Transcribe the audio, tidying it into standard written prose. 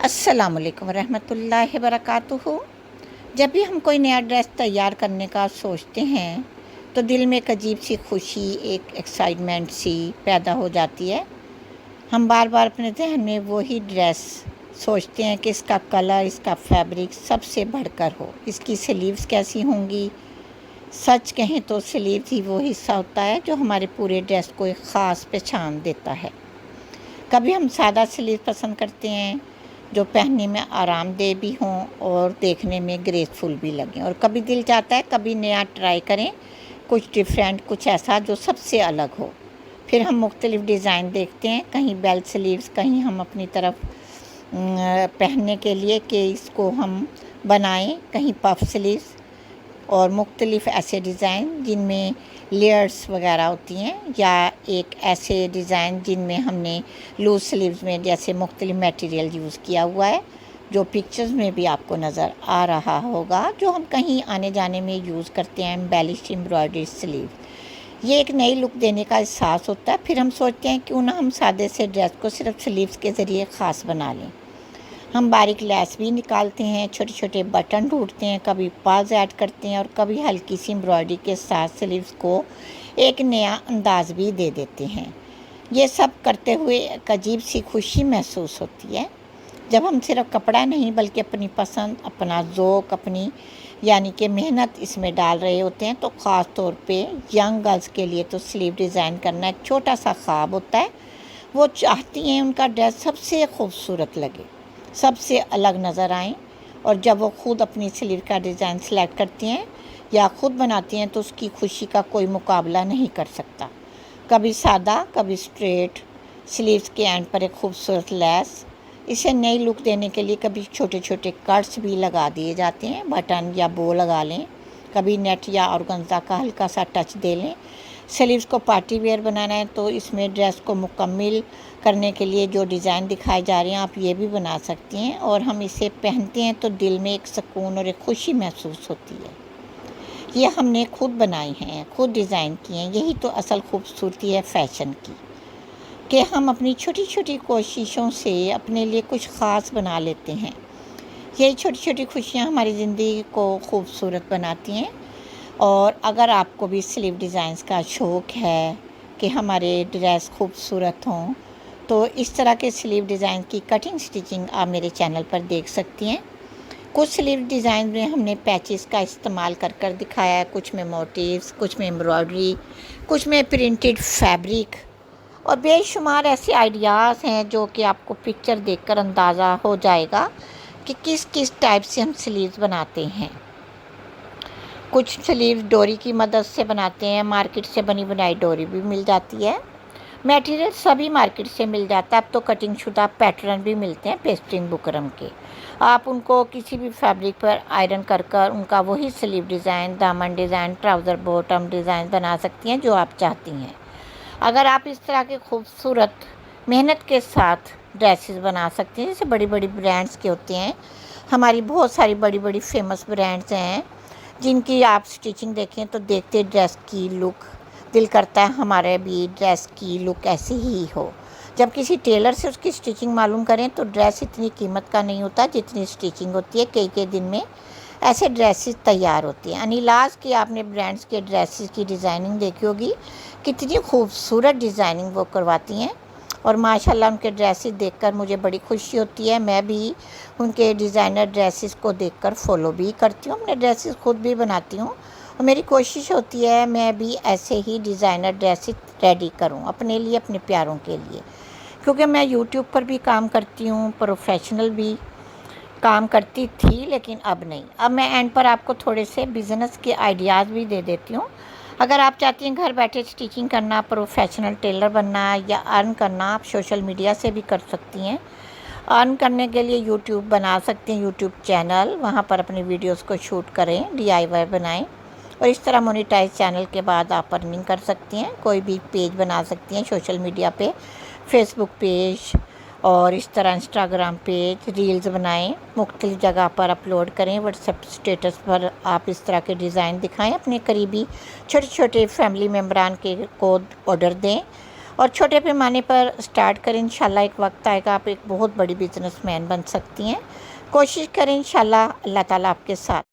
अस्सलामुअलैकुम रहमतुल्लाहि वबरकातुहू। जब भी हम कोई नया ड्रेस तैयार करने का सोचते हैं तो दिल में एक अजीब सी खुशी, एक एक्साइटमेंट सी पैदा हो जाती है। हम बार बार अपने जहन में वही ड्रेस सोचते हैं कि इसका कलर, इसका फैब्रिक सबसे बढ़कर हो, इसकी स्लीव्स कैसी होंगी। सच कहें तो स्लीव्स ही वो हिस्सा होता है जो हमारे पूरे ड्रेस को एक ख़ास पहचान देता है। कभी हम सादा स्लीव पसंद करते हैं जो पहनने में आरामदेह भी हों और देखने में ग्रेसफुल भी लगें, और कभी दिल चाहता है कभी नया ट्राई करें, कुछ डिफरेंट, कुछ ऐसा जो सबसे अलग हो। फिर हम मुख्तलिफ़ डिज़ाइन देखते हैं, कहीं बेल स्लीव्स, कहीं हम अपनी तरफ पहनने के लिए कि इसको हम बनाएं, कहीं पफ स्लीव्स और मुख्तलिफ़ ऐसे डिज़ाइन जिनमें लेयर्स वगैरह होती हैं, या एक ऐसे डिज़ाइन जिनमें हमने लूज स्लीव्स में जैसे मुख्तलिफ़ मटेरियल यूज़ किया हुआ है, जो पिक्चर्स में भी आपको नज़र आ रहा होगा, जो हम कहीं आने जाने में यूज़ करते हैं, एम्बेलिश एम्ब्रॉयडरी स्लीव। ये एक नई लुक देने का एहसास होता है। फिर हम सोचते हैं क्यों ना हम सादे से ड्रेस को सिर्फ स्लीव्स के ज़रिए ख़ास बना लें। हम बारीक लैस भी निकालते हैं, छोटे छोटे बटन ढूंढते हैं, कभी पाज ऐड करते हैं और कभी हल्की सी एम्ब्रॉयडरी के साथ स्लीव्स को एक नया अंदाज भी दे देते हैं। ये सब करते हुए एक अजीब सी खुशी महसूस होती है जब हम सिर्फ कपड़ा नहीं बल्कि अपनी पसंद, अपना ज़ौक़, अपनी यानी कि मेहनत इसमें डाल रहे होते हैं। तो ख़ास तौर पे यंग गर्ल्स के लिए तो स्लीव डिज़ाइन करना एक छोटा सा ख्वाब होता है। वो चाहती हैं उनका ड्रेस सबसे खूबसूरत लगे, सबसे अलग नज़र आएँ, और जब वो ख़ुद अपनी स्लीव का डिज़ाइन सेलेक्ट करती हैं या ख़ुद बनाती हैं तो उसकी खुशी का कोई मुकाबला नहीं कर सकता। कभी सादा, कभी स्ट्रेट, स्लीव्स के एंड पर एक खूबसूरत लैस, इसे नई लुक देने के लिए कभी छोटे छोटे कट्स भी लगा दिए जाते हैं, बटन या बो लगा लें, कभी नेट या ऑर्गेन्जा का हल्का सा टच दे लें। स्लीव्स को पार्टी वेयर बनाना है तो इसमें ड्रेस को मुकम्मल करने के लिए जो डिज़ाइन दिखाए जा रहे हैं आप ये भी बना सकती हैं, और हम इसे पहनते हैं तो दिल में एक सुकून और एक खुशी महसूस होती है। ये हमने खुद बनाई हैं, खुद डिज़ाइन की हैं। यही तो असल खूबसूरती है फ़ैशन की, कि हम अपनी छोटी छोटी कोशिशों से अपने लिए कुछ ख़ास बना लेते हैं। यही छोटी छोटी खुशियाँ हमारी ज़िंदगी को खूबसूरत बनाती हैं। और अगर आपको भी स्लीव डिज़ाइंस का शौक़ है कि हमारे ड्रेस खूबसूरत हों, तो इस तरह के स्लीव डिज़ाइन की कटिंग स्टिचिंग आप मेरे चैनल पर देख सकती हैं। कुछ स्लीव डिज़ाइन में हमने पैचेस का इस्तेमाल कर दिखाया है, कुछ में मोटिव्स, कुछ में एम्ब्रॉयडरी, कुछ में प्रिंटेड फैब्रिक, और बेशुमार ऐसे आइडियाज़ हैं जो कि आपको पिक्चर देखकर अंदाज़ा हो जाएगा कि किस किस टाइप से हम स्लीव्स बनाते हैं। कुछ स्लीव डोरी की मदद से बनाते हैं, मार्केट से बनी बनाई डोरी भी मिल जाती है। मटेरियल सभी मार्केट से मिल जाता है। अब तो कटिंग शुदा पैटर्न भी मिलते हैं पेस्टिंग बुकरम के। आप उनको किसी भी फैब्रिक पर आयरन कर उनका वही स्लीव डिज़ाइन, दामन डिज़ाइन, ट्राउज़र बॉटम डिज़ाइन बना सकती हैं जो आप चाहती हैं। अगर आप इस तरह के खूबसूरत मेहनत के साथ ड्रेसेस बना सकती हैं, जैसे बड़ी बड़ी ब्रांड्स के होते हैं, हमारी बहुत सारी बड़ी बड़ी फेमस ब्रांड्स हैं जिनकी आप स्टिचिंग देखें तो देखते ड्रेस की लुक दिल करता है हमारे भी ड्रेस की लुक ऐसी ही हो। जब किसी टेलर से उसकी स्टिचिंग मालूम करें तो ड्रेस इतनी कीमत का नहीं होता जितनी स्टिचिंग होती है। कई कई दिन में ऐसे ड्रेसेस तैयार होती हैं। अनिलाज की आपने ब्रांड्स के ड्रेसेस की डिज़ाइनिंग देखी होगी, कितनी खूबसूरत डिज़ाइनिंग वो करवाती हैं, और माशाल्लाह उनके ड्रेसेस देखकर मुझे बड़ी खुशी होती है। मैं भी उनके डिज़ाइनर ड्रेसेस को देखकर फॉलो भी करती हूँ, अपने ड्रेसेस खुद भी बनाती हूँ, और मेरी कोशिश होती है मैं भी ऐसे ही डिज़ाइनर ड्रेसेस रेडी करूँ अपने लिए, अपने प्यारों के लिए। क्योंकि मैं यूट्यूब पर भी काम करती हूँ, प्रोफेशनल भी काम करती थी, लेकिन अब नहीं। अब मैं एंड पर आपको थोड़े से बिज़नेस के आइडियाज़ भी दे देती हूँ। अगर आप चाहती हैं घर बैठे स्टिचिंग करना, प्रोफेशनल टेलर बनना या अर्न करना, आप सोशल मीडिया से भी कर सकती हैं। अर्न करने के लिए यूट्यूब बना सकती हैं, यूट्यूब चैनल, वहाँ पर अपनी वीडियोस को शूट करें, DIY बनाएं, और इस तरह मोनेटाइज चैनल के बाद आप अर्निंग कर सकती हैं। कोई भी पेज बना सकती हैं सोशल मीडिया पे, फेसबुक पेज, और इस तरह इंस्टाग्राम पेज, रील्स बनाएं, मुख्तलिफ़ जगह पर अपलोड करें, व्हाट्सएप स्टेटस पर आप इस तरह के डिज़ाइन दिखाएं, अपने करीबी छोटे छोटे फैमिली मेम्बरान के को ऑर्डर दें, और छोटे पैमाने पर स्टार्ट करें। इंशाल्लाह एक वक्त आएगा आप एक बहुत बड़ी बिजनेसमैन बन सकती हैं। कोशिश करें, इंशाल्लाह अल्लाह ताला आपके साथ।